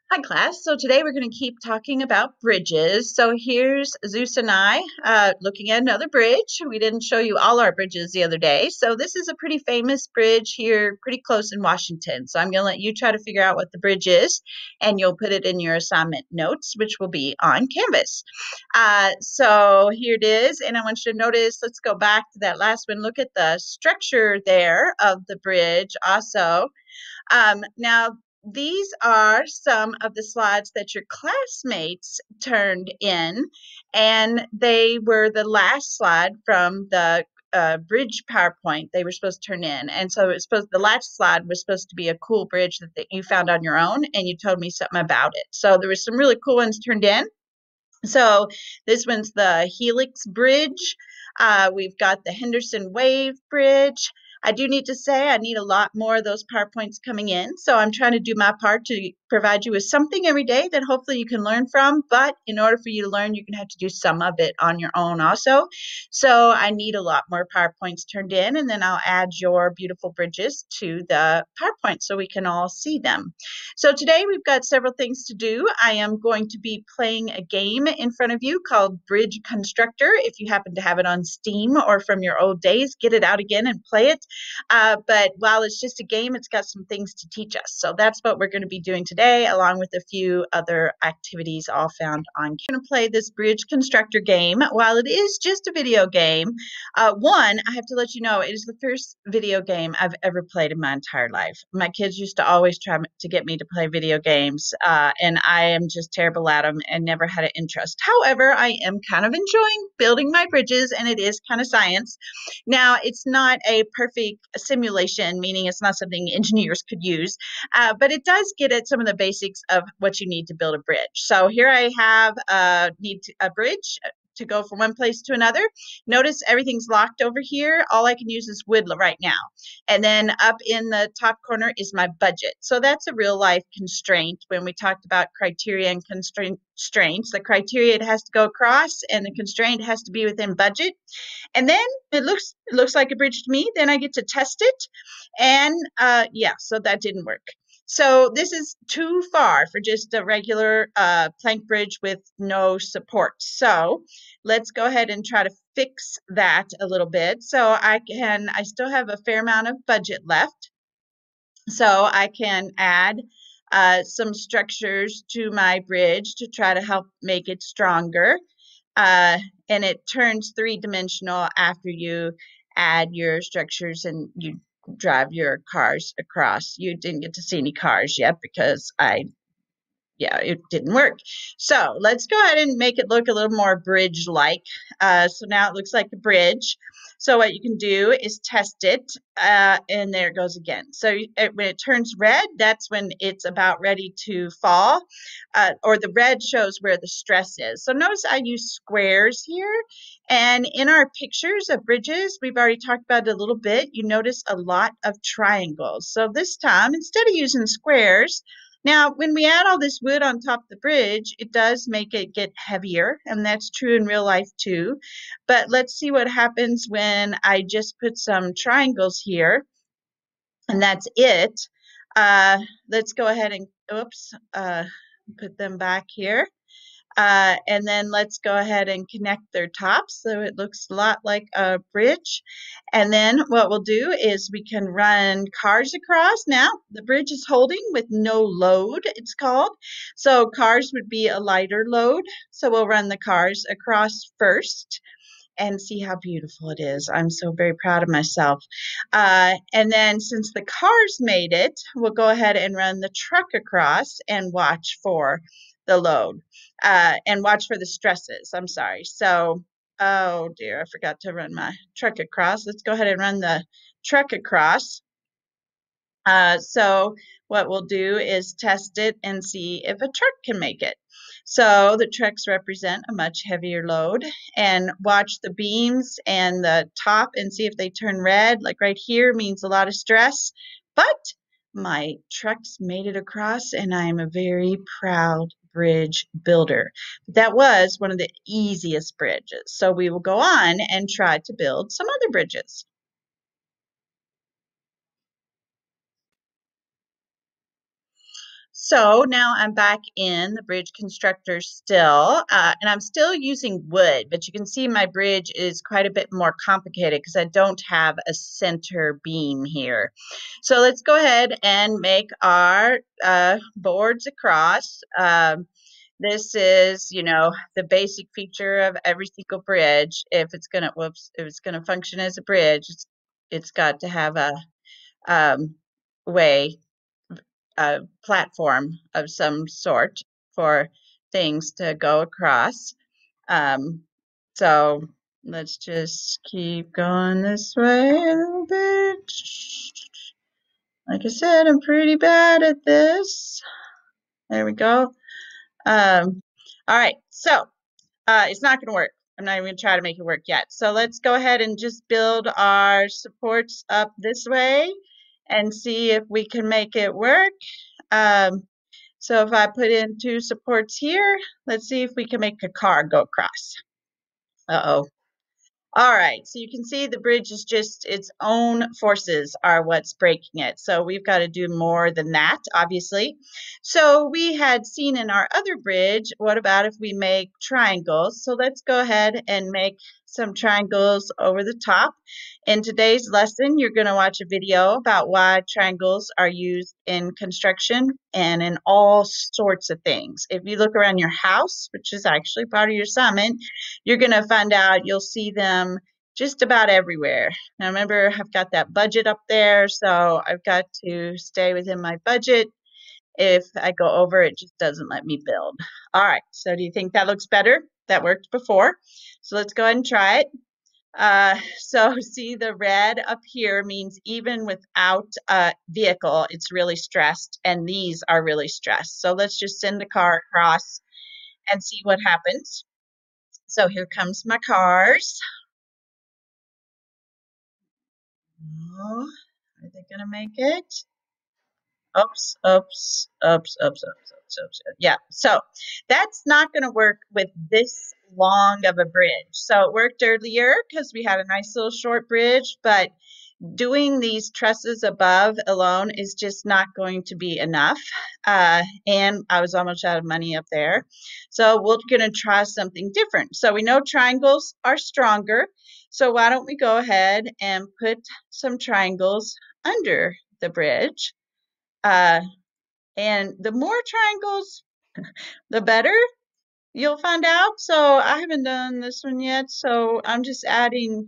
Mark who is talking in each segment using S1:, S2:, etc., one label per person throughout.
S1: Hi, class. So today we're going to keep talking about bridges. So here's Zeus and I looking at another bridge. We didn't show you all our bridges the other day. So this is a pretty famous bridge here, pretty close in Washington. So I'm going to let you try to figure out what the bridge is, and you'll put it in your assignment notes, which will be on Canvas. So here it is. And I want you to notice, let's go back to that last one. Look at the structure there of the bridge also. Now, these are some of the slides that your classmates turned in, and they were the last slide from the bridge PowerPoint they were supposed to turn in. And so the last slide was supposed to be a cool bridge that you found on your own, and you told me something about it. So there was some really cool ones turned in. So this one's the Helix Bridge. We've got the Henderson Wave Bridge. I do need to say I need a lot more of those PowerPoints coming in. So I'm trying to do my part to provide you with something every day that hopefully you can learn from. But in order for you to learn, you're going to have to do some of it on your own also. So I need a lot more PowerPoints turned in, and then I'll add your beautiful bridges to the PowerPoint so we can all see them. So today we've got several things to do. I am going to be playing a game in front of you called Bridge Constructor. If you happen to have it on Steam or from your old days, get it out again and play it. But while it's just a game, it's got some things to teach us. So that's what we're going to be doing today, along with a few other activities all found on. I'm going to play this Bridge Constructor game. While it is just a video game, I have to let you know, it is the first video game I've ever played in my entire life. My kids used to always try to get me to play video games, and I am just terrible at them and never had an interest. However, I am kind of enjoying building my bridges, and it is kind of science. Now, it's not a perfect simulation, meaning it's not something engineers could use, but it does get at some of the basics of what you need to build a bridge. So here I have a bridge to go from one place to another. Notice everything's locked over here. All I can use is wood right now. And then up in the top corner is my budget. So that's a real life constraint when we talked about criteria and constraints. The criteria it has to go across and the constraint has to be within budget. And then it looks like a bridge to me. Then I get to test it. And yeah, so that didn't work. So this is too far for just a regular plank bridge with no support. So let's go ahead and try to fix that a little bit. So I still have a fair amount of budget left. So I can add some structures to my bridge to try to help make it stronger. And it turns three-dimensional after you add your structures and you drive your cars across. You didn't get to see any cars yet because it didn't work. So let's go ahead and make it look a little more bridge-like. So now it looks like a bridge. So what you can do is test it, and there it goes again. So when it turns red, that's when it's about ready to fall, or the red shows where the stress is. So notice I use squares here, and in our pictures of bridges, we've already talked about it a little bit. You notice a lot of triangles. So this time, instead of using squares, now, when we add all this wood on top of the bridge, it does make it get heavier, and that's true in real life too. But let's see what happens when I just put some triangles here, and that's it. Let's go ahead and, put them back here. And then let's go ahead and connect their tops so it looks a lot like a bridge. And then what we'll do is we can run cars across. Now, the bridge is holding with no load, it's called. So cars would be a lighter load. So we'll run the cars across first and see how beautiful it is. I'm so very proud of myself. And then since the cars made it, we'll go ahead and run the truck across and watch for the load and watch for the stresses. I'm sorry. So, oh dear, I forgot to run my truck across. Let's go ahead and run the truck across. So what we'll do is test it and see if a truck can make it. So the trucks represent a much heavier load, and watch the beams and the top and see if they turn red. Like right here means a lot of stress, but my trucks made it across, and I am a very proud bridge builder. That was one of the easiest bridges. So we will go on and try to build some other bridges. So now I'm back in the bridge constructor still, and I'm still using wood, but you can see my bridge is quite a bit more complicated because I don't have a center beam here. So let's go ahead and make our boards across. This is, the basic feature of every single bridge. If it's gonna, if it's gonna function as a bridge, it's got to have a way a platform of some sort for things to go across. Um, so let's just keep going this way a little bit. Like I said, I'm pretty bad at this. There we go. All right, so it's not going to work. I'm not even going to try to make it work yet. So let's go ahead and just build our supports up this way and see if we can make it work. So if I put in 2 supports here, let's see if we can make a car go across. Uh-oh. All right, so you can see the bridge is just its own forces are what's breaking it. So we've got to do more than that, obviously. So we had seen in our other bridge, what about if we make triangles? So let's go ahead and make some triangles over the top. In today's lesson, you're going to watch a video about why triangles are used in construction and in all sorts of things. If you look around your house, which is actually part of your assignment, you're going to find out you'll see them just about everywhere. Now remember, I've got that budget up there, so I've got to stay within my budget. If I go over, it just doesn't let me build. All right, so do you think that looks better? That worked before. So let's go ahead and try it. So see the red up here means even without a vehicle, it's really stressed, and these are really stressed. So let's just send the car across and see what happens. So here comes my cars. Oh, are they gonna make it? Oops, oops, oops, oops, oops, oops, oops. Yeah, so that's not gonna work with this long of a bridge. So it worked earlier because we had a nice little short bridge, but doing these trusses above alone is just not going to be enough. And I was almost out of money up there. So we're going to try something different. So we know triangles are stronger. So why don't we go ahead and put some triangles under the bridge? And the more triangles, the better. You'll find out. So I haven't done this one yet, so I'm just adding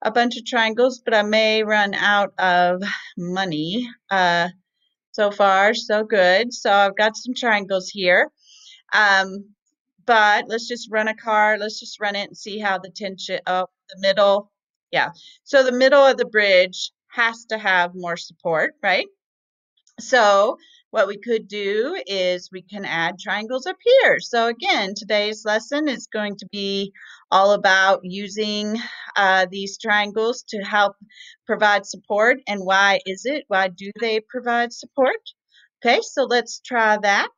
S1: a bunch of triangles, but I may run out of money. So far, so good. So I've got some triangles here. But let's just run a car. Let's just run it and see how the tension, oh, the middle. Yeah. So the middle of the bridge has to have more support, right? So what we could do is we can add triangles up here. So again, today's lesson is going to be all about using these triangles to help provide support. And why is it? Why do they provide support? Okay, so let's try that.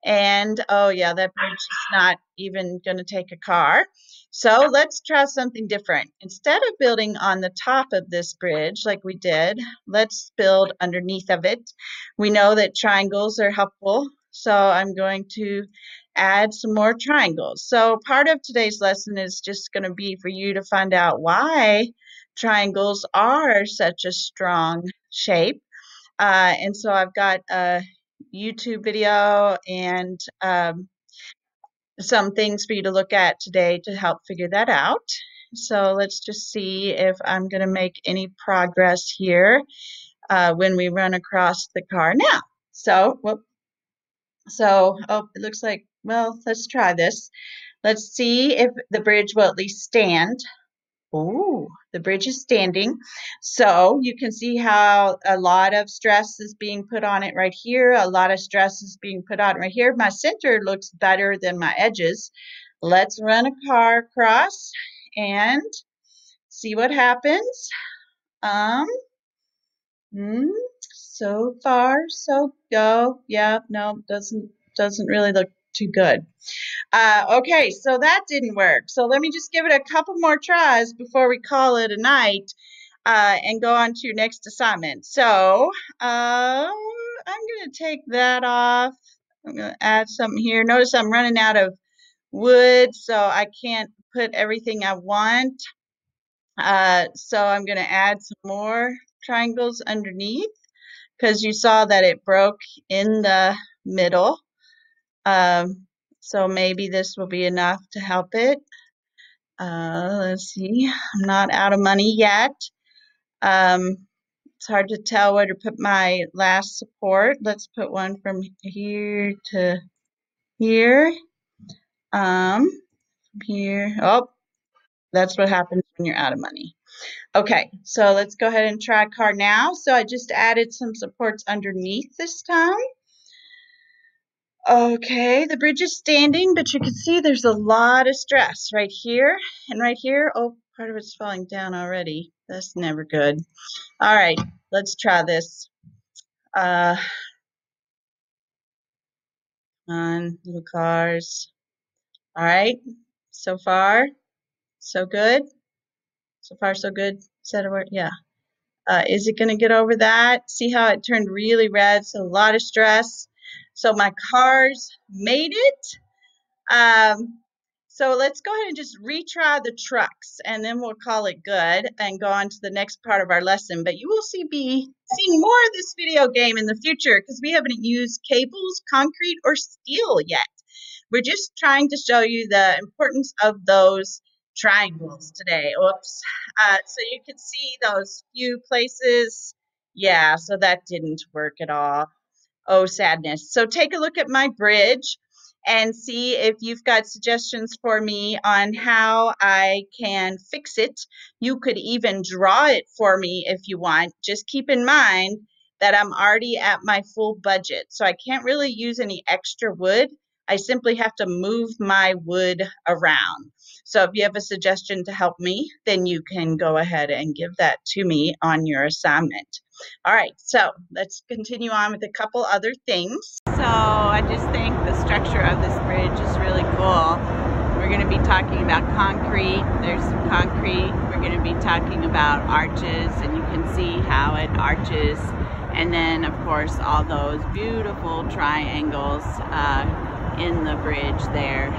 S1: And oh yeah, that bridge is not even going to take a car. So let's try something different. Instead of building on the top of this bridge like we did, let's build underneath of it. We know that triangles are helpful, so I'm going to add some more triangles. So part of today's lesson is just going to be for you to find out why triangles are such a strong shape. And so I've got a YouTube video and some things for you to look at today to help figure that out. So let's just see if I'm going to make any progress here when we run across the car now. So, oh, it looks like, well, let's try this. Let's see if the bridge will at least stand. Oh, the bridge is standing. So you can see how a lot of stress is being put on it right here. A lot of stress is being put on it right here. My center looks better than my edges. Let's run a car across and see what happens. Um, so far, so go. Yeah, no, doesn't really look too good. Okay, so that didn't work. So let me just give it a couple more tries before we call it a night and go on to your next assignment. So I'm going to take that off. I'm going to add something here. Notice I'm running out of wood, so I can't put everything I want. So I'm going to add some more triangles underneath because you saw that it broke in the middle. So maybe this will be enough to help it. Let's see. I'm not out of money yet. It's hard to tell where to put my last support. Let's put one from here to here. From here. Oh, that's what happens when you're out of money. Okay, so let's go ahead and try car now. So I just added some supports underneath this time. Okay, the bridge is standing, but you can see there's a lot of stress right here and right here. Oh, part of it's falling down already. That's never good. All right, let's try this. On little cars. All right, so far, so good. So far, so good. Is that a word? Yeah. Is it going to get over that? See how it turned really red? So a lot of stress. So my cars made it. So let's go ahead and just retry the trucks, and then we'll call it good and go on to the next part of our lesson. But you will be seeing more of this video game in the future because we haven't used cables, concrete, or steel yet. We're just trying to show you the importance of those triangles today. Oops. So you can see those few places. Yeah, so that didn't work at all. Oh, sadness. So take a look at my bridge and see if you've got suggestions for me on how I can fix it. You could even draw it for me if you want. Just keep in mind that I'm already at my full budget, so I can't really use any extra wood. I simply have to move my wood around. So if you have a suggestion to help me, then you can go ahead and give that to me on your assignment. All right, so let's continue on with a couple other things. So I just think the structure of this bridge is really cool. We're going to be talking about concrete. There's some concrete. We're going to be talking about arches, and you can see how it arches. And then, of course, all those beautiful triangles in the bridge there.